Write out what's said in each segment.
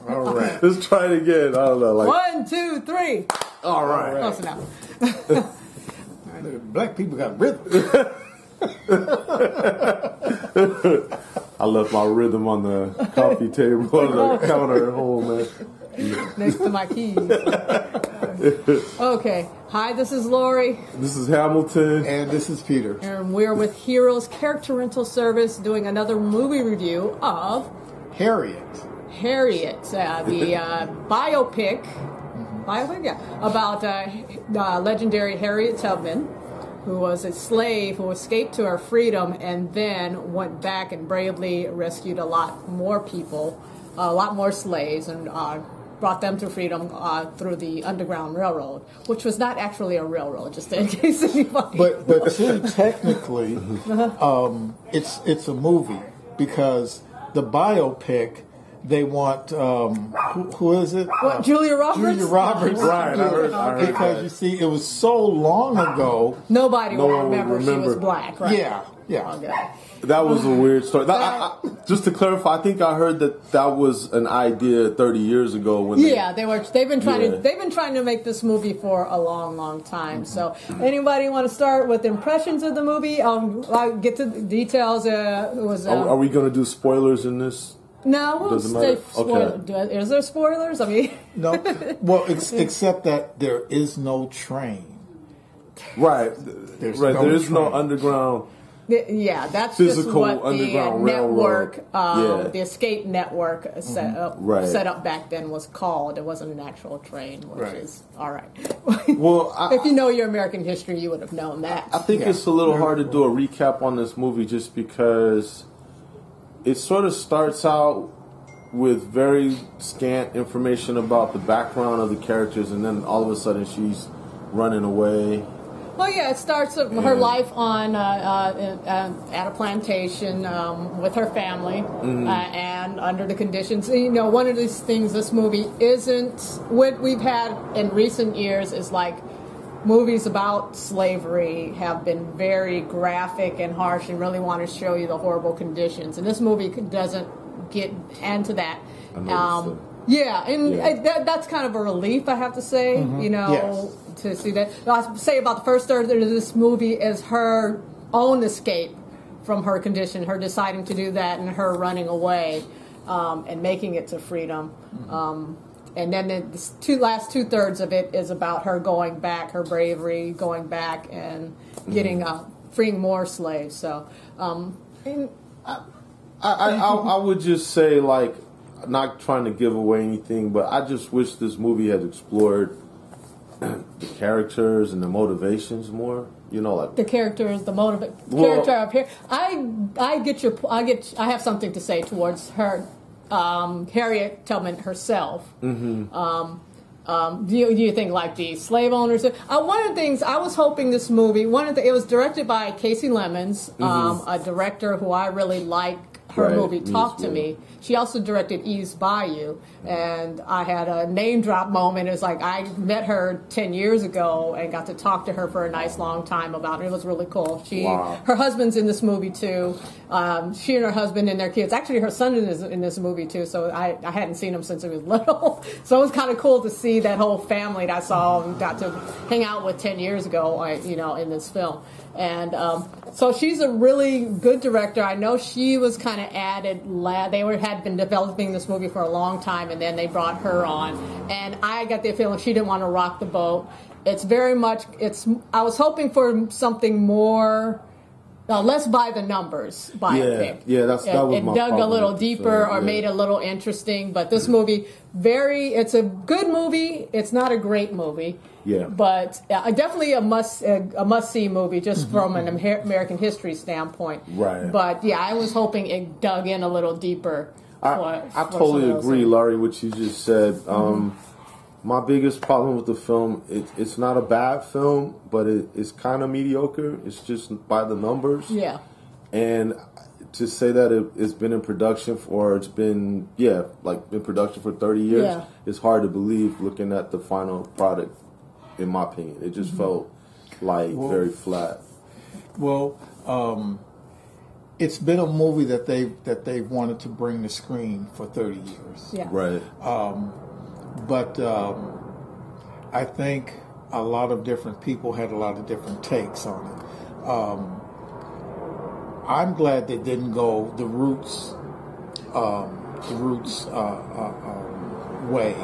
All right. Let's try it again. I don't know. Like 1, 2, 3. All right. Close enough. Black people got rhythm. I left my rhythm on the coffee table on the counter at home, man. Next to my keys. Okay. Hi, this is Lori. This is Hamilton. And this is Peter. And we're with Heroes Character Rental Service doing another movie review of Harriet. Harriet, the biopic, about legendary Harriet Tubman, who was a slave who escaped to her freedom and then went back and bravely rescued a lot more people, a lot more slaves, and brought them to freedom through the Underground Railroad, which was not actually a railroad, just in case anybody. But too, technically, it's a movie because the biopic. They want who is it? What, Julia Roberts? Julia Roberts, right? I heard because that. you see, it was so long ago. Nobody No will one would remember she was remember. black, right? Yeah. Okay. That was a weird story. Just to clarify, I think I heard that was an idea 30 years ago. When They've been trying to make this movie for a long, long time. So, anybody want to start with impressions of the movie? I'll get to the details. Are we going to do spoilers in this? No, we'll Doesn't stay matter. spoiled. Okay. Is there spoilers? I mean, No. Well, except that there is no train. Right. There's right. no There is no train. underground. yeah, that's Physical just what the Underground network, Railroad. the escape network set up back then was called. It wasn't an actual train, which is all right. Well, if you know your American history, you would have known that. I think it's a little hard to do a recap on this movie just because it sort of starts out with very scant information about the background of the characters, and then all of a sudden she's running away. Well, yeah, it starts her life on at a plantation with her family, and under the conditions. You know, one of these things this movie isn't. What we've had in recent years is like movies about slavery have been very graphic and harsh and really want to show you the horrible conditions. And this movie doesn't get into that. That's kind of a relief, I have to say, to see that. I'll say about the first third of this movie is her own escape from her condition, her deciding to do that and her running away and making it to freedom. And then the last 2/3 of it is about her going back, her bravery, going back and getting freeing more slaves. So, I would just say, like, not trying to give away anything, but I just wish this movie had explored the characters and the motivations more. You know, like the characters, the character up here. I have something to say towards her. Harriet Tubman herself. Do you think like the slave owners? One of the things I was hoping this movie. It was directed by Casey Lemmons, a director who I really like. Her movie Talk to Me. She also directed Eve's Bayou, and I had a name drop moment. It was like I met her 10 years ago and got to talk to her for a nice long time about it. It was really cool. Her husband's in this movie too. She and her husband and their kids. Actually, her son is in this movie too. So I hadn't seen him since he was little. So it was kind of cool to see that whole family that I saw and got to hang out with 10 years ago. In this film. And so she's a really good director. I know she was kind of added. They had been developing this movie for a long time, and then they brought her on. And I got the feeling she didn't want to rock the boat. It's very much. I was hoping for something more. Less by the numbers biopic. That was my problem. It dug a little deeper or made it a little interesting. But this movie, it's a good movie. It's not a great movie. Yeah. But definitely a must-see movie just from an American history standpoint. Right. But, I was hoping it dug in a little deeper. I totally agree, Laurie, what you just said. My biggest problem with the film, it's not a bad film, but it's kind of mediocre. It's just by the numbers. Yeah. And to say that it's been in production for 30 years, it's hard to believe looking at the final product, in my opinion. It just felt like very flat. Well, it's been a movie that they've wanted to bring to screen for 30 years. Yeah. Right. But I think a lot of different people had a lot of different takes on it. I'm glad they didn't go the Roots way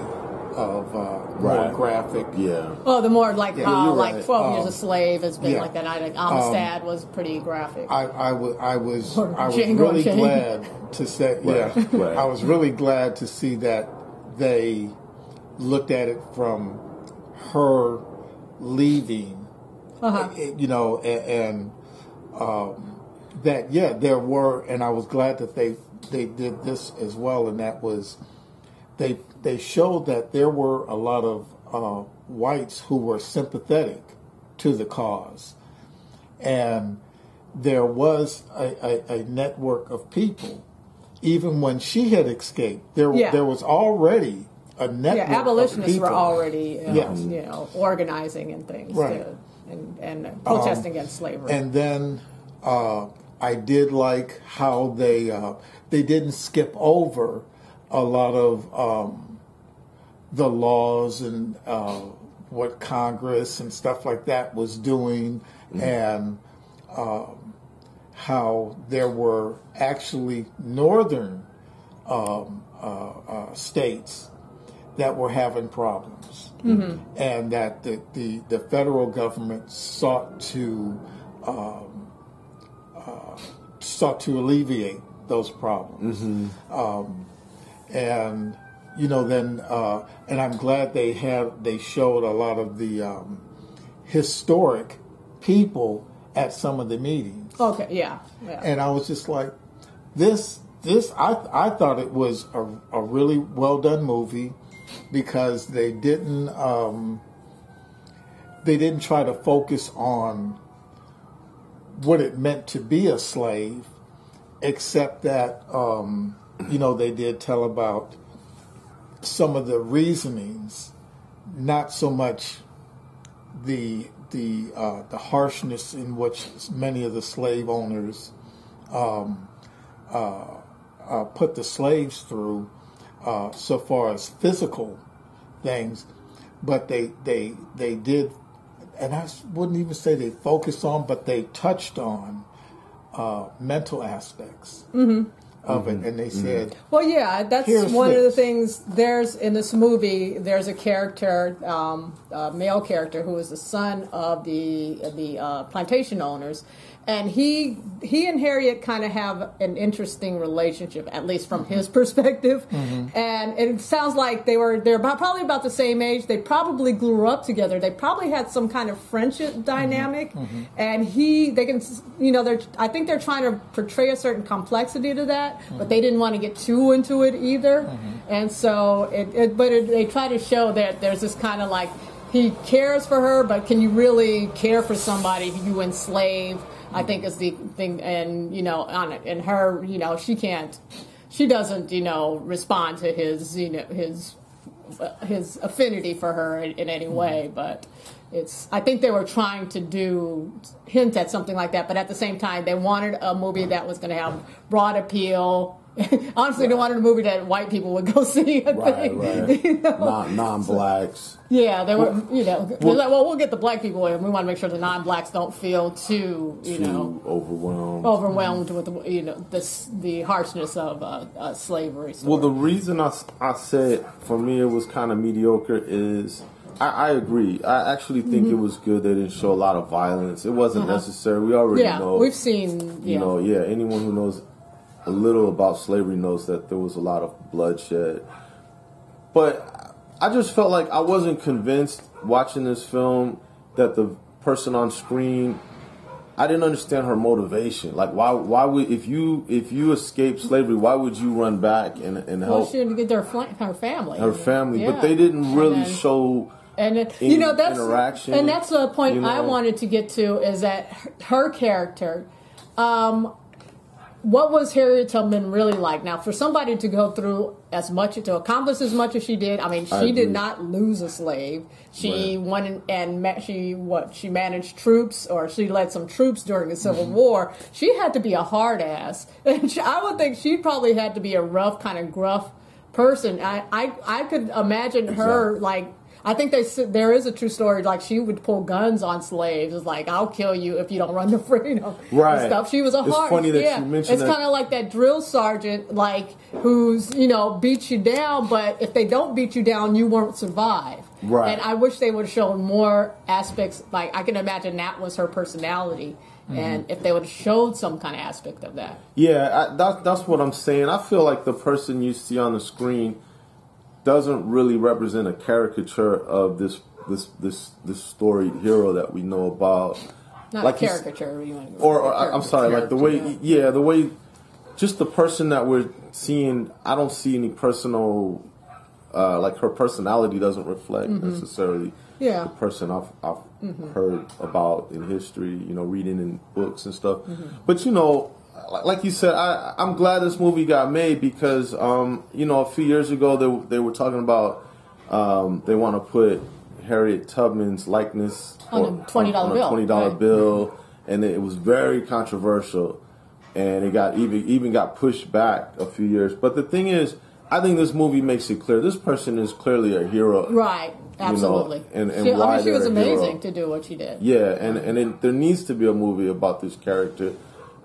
of more graphic. Yeah. Oh, the more like how right. like 12 Years a Slave has been yeah. like that. Amistad was pretty graphic. I was Django really Unchained. glad to say Right. I was really glad to see that they looked at it from her leaving, and that there were, and I was glad that they did this as well, and that was they showed that there were a lot of whites who were sympathetic to the cause, and there was a network of people. Even when she had escaped, there was already a network. Yeah, abolitionists of were people. already organizing and things, Right. and protesting against slavery. And then I did like how they didn't skip over a lot of the laws and what Congress and stuff like that was doing, and how there were actually northern states that were having problems, and that the federal government sought to alleviate those problems. And and I'm glad they showed a lot of the historic people at some of the meetings. Okay, yeah. And I was just like, this I thought it was a really well done movie, because they didn't try to focus on what it meant to be a slave, except that they did tell about some of the reasonings, not so much the harshness in which many of the slave owners put the slaves through, so far as physical things, but they did, and I wouldn't even say they focused on, but they touched on mental aspects of it, and they said, well, yeah, that's one of the things. There's in this movie, there's a character, a male character, who is the son of the plantation owners, and he and Harriet kind of have an interesting relationship, at least from his perspective. And it sounds like they're probably about the same age. They probably grew up together. They probably had some kind of friendship dynamic. And I think they're trying to portray a certain complexity to that, but they didn't want to get too into it either. And so they try to show that there's this kind of like, he cares for her, but can you really care for somebody you enslave? I think is the thing, and on it, and her, she doesn't, respond to his affinity for her in any way, but I think they were trying to hint at something like that, but at the same time, they wanted a movie that was going to have broad appeal. Honestly, they wanted a movie that white people would go see. Right. Non-blacks. Yeah, they were. They're like, well, we'll get the black people in. We want to make sure the non-blacks don't feel too overwhelmed with the harshness of slavery. Well, the reason I said for me it was kind of mediocre is I agree. I actually think it was good. They didn't show a lot of violence. It wasn't necessary. We already know. We've seen. Anyone who knows a little about slavery knows that there was a lot of bloodshed. But I just felt like I wasn't convinced watching this film that the person on screen, I didn't understand her motivation. Like, why would, if you escape slavery, why would you run back and help? Well, she had to get her family. Her family. But they didn't really show that's interaction. And that's the point I wanted to get to, is that her character, what was Harriet Tubman really like? Now, for somebody to go through as much, to accomplish as much as she did, I mean, she did not lose a slave. She went and she managed troops, or she led some troops during the Civil War. She had to be a hard ass. And I would think she probably had to be a rough, kind of gruff person. I could imagine her, like, I think there is a true story, like she would pull guns on slaves. It's like, I'll kill you if you don't run to freedom. Right. And stuff. She was a hard. It's funny that you mentioned It's kind of like that drill sergeant, like, who's, beats you down, but if they don't beat you down, you won't survive. Right. And I wish they would have shown more aspects, like, I can imagine that was her personality. And if they would have showed some kind of aspect of that. Yeah, that's what I'm saying. I feel like the person you see on the screen doesn't really represent a caricature of this storied hero that we know about. Not like a caricature, I'm sorry, like the way, just the person that we're seeing. I don't see any personal, like her personality doesn't reflect necessarily the person I've heard about in history. Reading in books and stuff. But like you said, I'm glad this movie got made because, a few years ago they were talking about they want to put Harriet Tubman's likeness on a $20 bill, and it was very controversial, and it got even got pushed back a few years. But the thing is, I think this movie makes it clear this person is clearly a hero, right? Absolutely, and why she was amazing hero. to do what she did. Yeah, and there needs to be a movie about this character.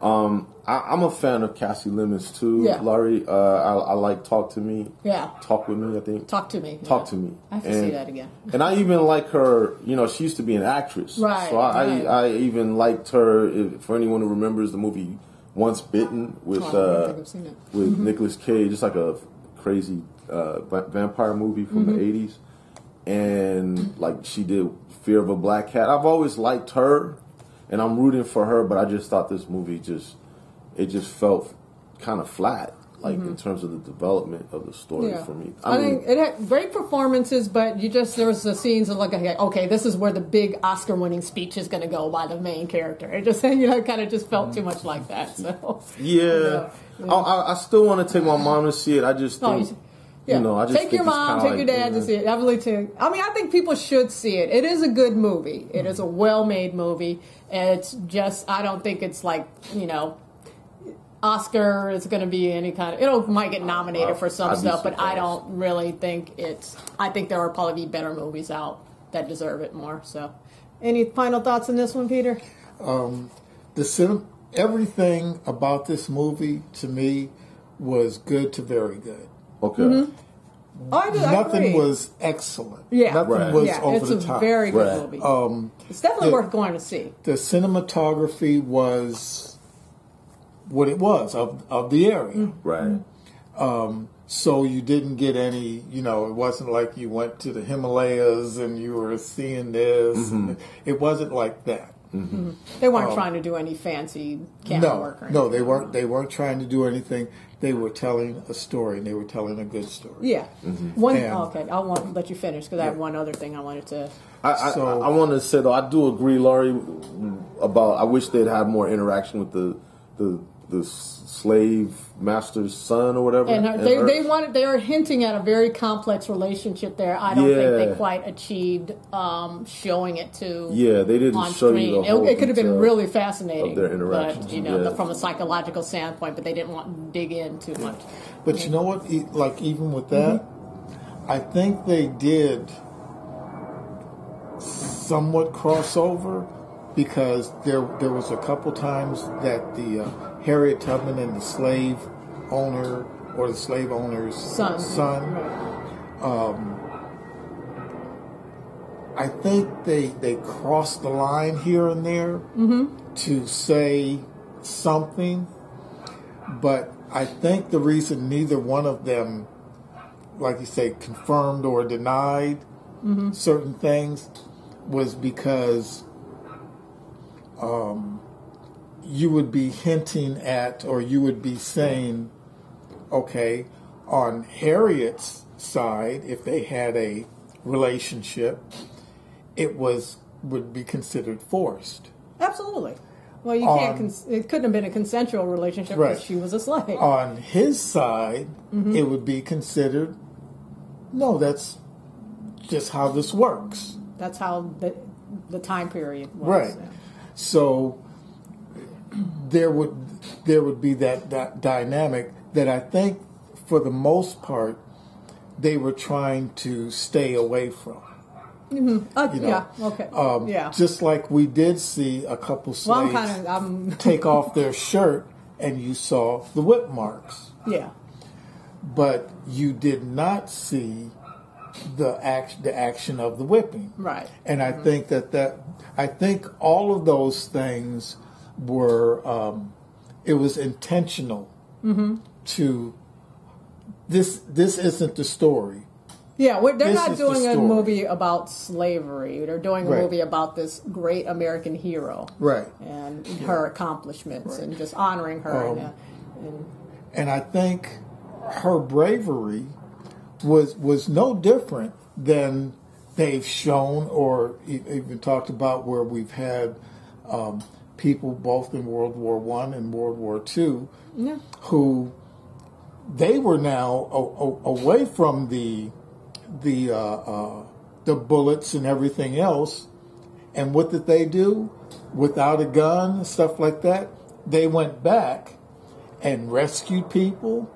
I'm a fan of Cassie Lemmons too, Laurie. I like Talk to Me. Yeah. Talk with Me, I think. Talk to Me. Talk to Me. I have to see that again. And I even like her, she used to be an actress. Right. So I even liked her, for anyone who remembers the movie Once Bitten with Nicolas Cage. It's like a crazy vampire movie from the 80s. And like she did Fear of a Black Cat. I've always liked her. And I'm rooting for her, but I just thought this movie just felt kind of flat, like in terms of the development of the story for me. I mean, it had great performances, but there was the scenes of like, okay, this is where the big Oscar-winning speech is going to go by the main character. It just, kind of just felt too much like that. So I still want to take my mom to see it. I just think. I just take your mom, take your dad to see it. I think people should see it. It is a good movie. It is a well-made movie. And it's just, I don't think it's like, Oscar is going to be any kind of, might get nominated for some stuff, but I don't really think I think there will probably be better movies out that deserve it more. So, any final thoughts on this one, Peter? Everything about this movie, to me, was good to very good. Okay. Nothing was excellent. Yeah. Nothing was over the top. It's a very good movie. It's definitely worth going to see. The cinematography was what it was of the area. Right. So you didn't get any, it wasn't like you went to the Himalayas and you were seeing this. It wasn't like that. They weren't trying to do any fancy camera work or anything. No, they weren't trying to do anything. They were telling a story, and they were telling a good story. Yeah. Okay, I won't let you finish because I have one other thing I wanted to. I wanted to say though, I do agree, Laurie, about. I wish they'd had more interaction with the slave master's son or whatever. And they were hinting at a very complex relationship there. I don't think they quite achieved showing it to. Yeah, they didn't on show screen. you the whole It could have been really fascinating of their interactions. But, from a psychological standpoint, but they didn't want to dig in too much. But you know what? Like even with that, I think they did somewhat cross over because there was a couple times that the Harriet Tubman and the slave owner or the slave owner's son I think they crossed the line here and there to say something, but I think the reason neither one of them, like you say, confirmed or denied certain things was because you would be hinting at, or you would be saying, okay, on Harriet's side, if they had a relationship, it would be considered forced. Absolutely. Well, you can't. It couldn't have been a consensual relationship because she was a slave. On his side, it would be considered, no, that's just how this works. That's how the time period was. Right. Yeah. So there would be that dynamic that I think, for the most part, they were trying to stay away from. Yeah. Okay. Just like we did see a couple slaves take off their shirt, and you saw the whip marks. Yeah. But you did not see the action of the whipping. Right. And I think I think all of those things were it was intentional to this isn't the story. Yeah, they're not doing a movie about slavery. They're doing a movie about this great American hero, and her accomplishments, and just honoring her. And I think her bravery was no different than they've shown or even talked about, where we've had people both in World War I and World War II who they were now away from the bullets and everything else, and what did they do? Without a gun and stuff like that, they went back and rescued people,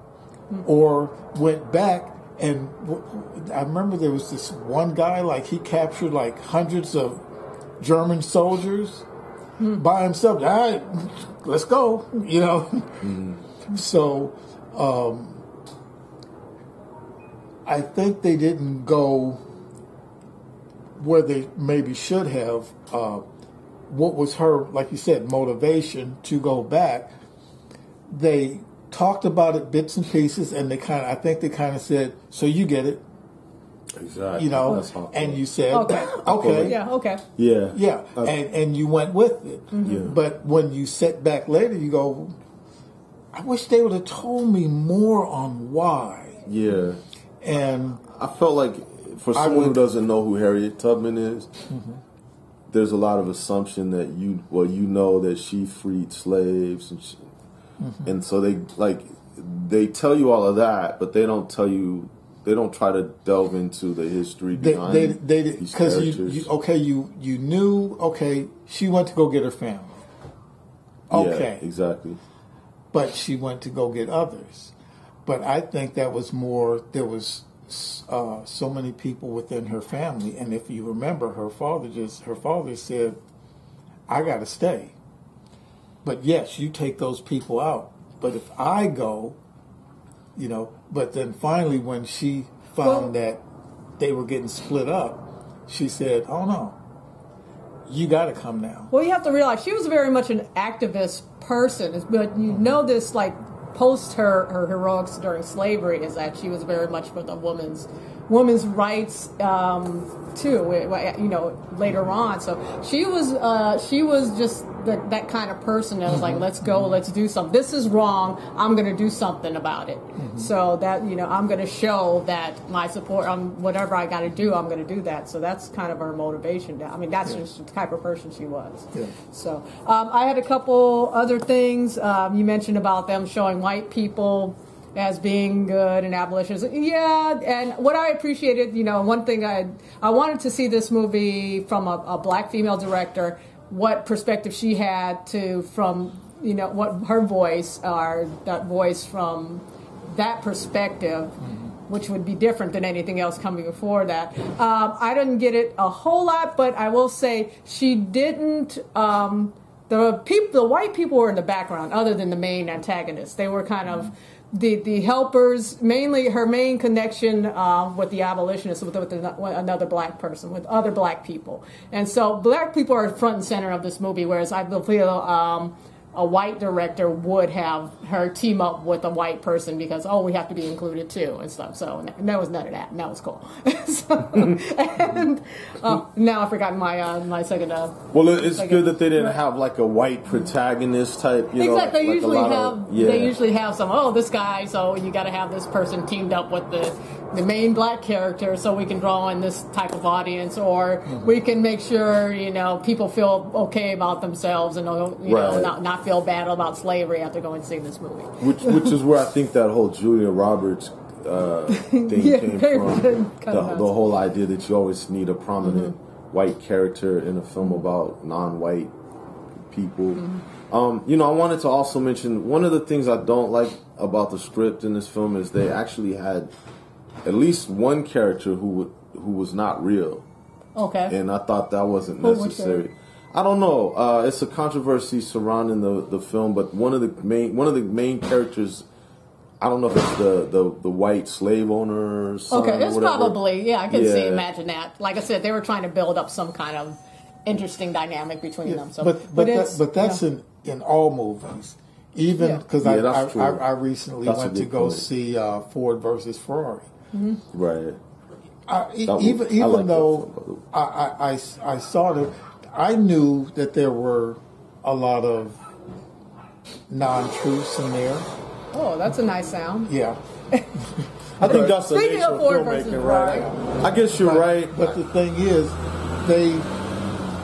or went back and I remember there was this one guy, like he captured like hundreds of German soldiers by himself. All right, let's go, you know. So I think they didn't go where they maybe should have. What was her, like you said, motivation to go back? They talked about it bits and pieces, and I think they kind of said, "So you get it." Exactly. You know, and you said, okay. Yeah, okay. Yeah. Yeah, and you went with it. Yeah. But when you sit back later, you go, I wish they would have told me more on why. Yeah. And I felt like, for someone who doesn't know who Harriet Tubman is, there's a lot of assumption that you know that she freed slaves, and so they tell you all of that, but they don't tell you. They don't try to delve into the history behind these characters. You knew. Okay, she went to go get her family. Okay, yeah, exactly. But she went to go get others. But I think that was more. There was so many people within her family, and if you remember, her father said, "I got to stay." But yes, you take those people out. But if I go, you know. But then finally, when she found that they were getting split up, she said, "Oh no, you got to come now." Well, you have to realize she was very much an activist person, but you know this, like, post her heroics during slavery, is that she was very much for the woman's rights too. You know, later on, so she was just that kind of person that was like, let's go, let's do something. This is wrong. I'm going to do something about it. So that, you know, I'm going to show that my support on whatever I got to do. I'm going to do that. So that's kind of her motivation. I mean, that's just the type of person she was. Yeah. So I had a couple other things. You mentioned about them showing white people as being good and abolitionists. Yeah, and what I appreciated, you know, one thing I wanted to see this movie from a black female director, what perspective she had from, you know, what her voice, or that voice from that perspective, which would be different than anything else coming before that. I didn't get it a whole lot, but I will say she didn't. The white people were in the background, other than the main antagonists. They were kind of the helpers. Mainly, her main connection with the abolitionists with another black person, with other black people, and so black people are front and center of this movie. Whereas I feel a white director would have her team up with a white person because we have to be included too and stuff. So there was none of that, and that was cool. And now I've forgotten my second. Well, it's good that they didn't have like a white protagonist type. Exactly. They usually have some. This guy. So you got to have this person teamed up with the main black character, so we can draw in this type of audience, or we can make sure people feel okay about themselves and not feel bad about slavery after going to see this movie. Which is where I think that whole Julia Roberts thing came from. The whole idea that you always need a prominent white character in a film about non-white people. I wanted to also mention one of the things I don't like about the script in this film is they actually had at least one character who was not real. Okay. And I thought that wasn't necessary. I don't know. It's a controversy surrounding the film, but one of the main characters, I don't know if it's the white slave owner. Son okay, it's or whatever. probably I can imagine that. Like I said, they were trying to build up some kind of interesting dynamic between them. So, but that's in all movies. Even because I recently went to go see Ford versus Ferrari. Right. Even though I saw it. I knew that there were a lot of non-truths in there. Oh, that's a nice sound. Yeah. I think that's the nature of filmmaking, right? I guess you're right. But the thing is,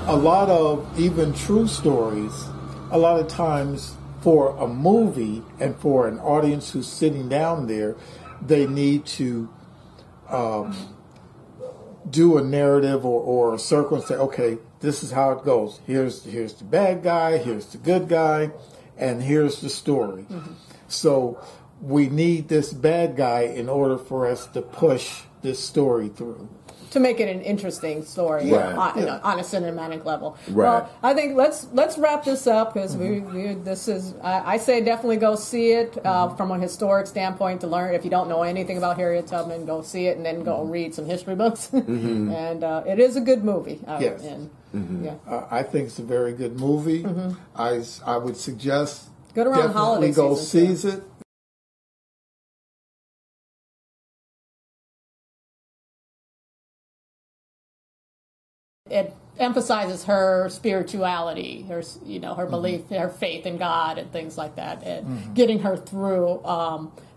a lot of even true stories, a lot of times for a movie and for an audience who's sitting down there, they need to do a narrative or a circle and say, okay, this is how it goes. Here's the bad guy, here's the good guy, and here's the story. So we need this bad guy in order for us to push this story through. To make it an interesting story on a cinematic level. Right. Well, I think let's wrap this up because I say definitely go see it from a historic standpoint to learn. If you don't know anything about Harriet Tubman, go see it and then go read some history books. And it is a good movie. Yes. I think it's a very good movie. I would suggest good around holiday go season, see it. It emphasizes her spirituality, her belief, her faith in God, and things like that, and getting her through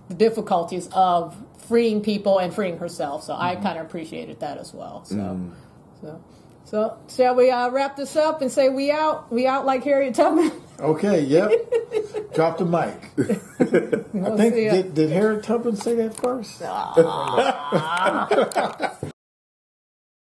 the difficulties of freeing people and freeing herself. So I kind of appreciated that as well. So shall we wrap this up and say we out? We out like Harriet Tubman. Okay. Yep. Drop the mic. I think did Harriet Tubman say that first?